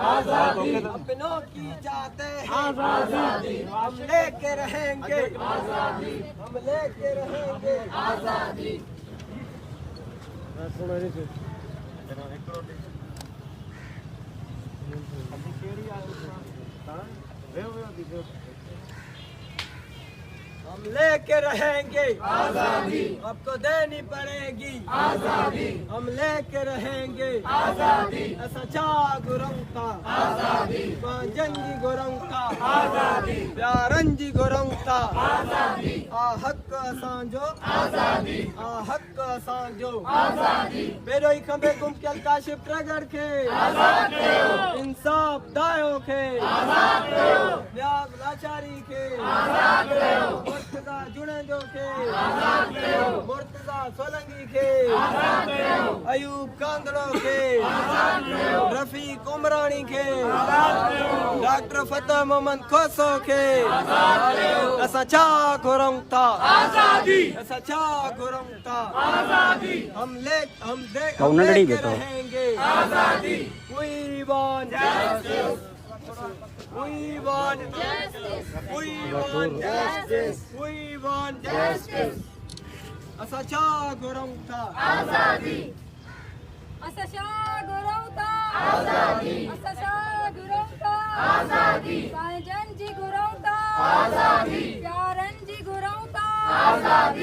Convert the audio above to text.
आजादी, अपनों की चाहते हैं आजादी, हम लेके रहेंगे आजादी, हम लेके रहेंगे आजादी। हम लेके रहेंगे आजादी, आपको देनी पड़ेगी आजादी, हम लेके रहेंगे आजादी, सच्चा गुरंता आजादी, जंगी गुरंता आजादी, प्यारंजी गुरंता आजादी, आ हक असांजो आजादी, आ हक असांजो आजादी, बेरोई खंबे गुम के काशिफ प्रगड़ के आजाद कयो, इंसाफ दायो के आजाद कयो, न्याय लाचारी के आजाद कयो, मुर्तजा जुनेजो के आजाद कयो, मुर्तजा सोलंकी के आजाद कयो, अयूब कांदड़ो के आजाद कयो, रफीक उमरानी के आजाद कयो, डॉक्टर फतेह मोहम्मद खोसो के आजाद कयो, असां छा घुरऊं था आजादी, असां छा घुरऊं था आजादी, हम लेके रहेंगे आजादी। We want justice. We want justice. We want justice. We want justice. असां छा घुरऊं था आजादी, असां छा घुरऊं था आजादी, असां छा घुरऊं था आजादी, पंहिंजनि जी घुरऊं था आजादी, प्यारनि जी घुरऊं था आजादी,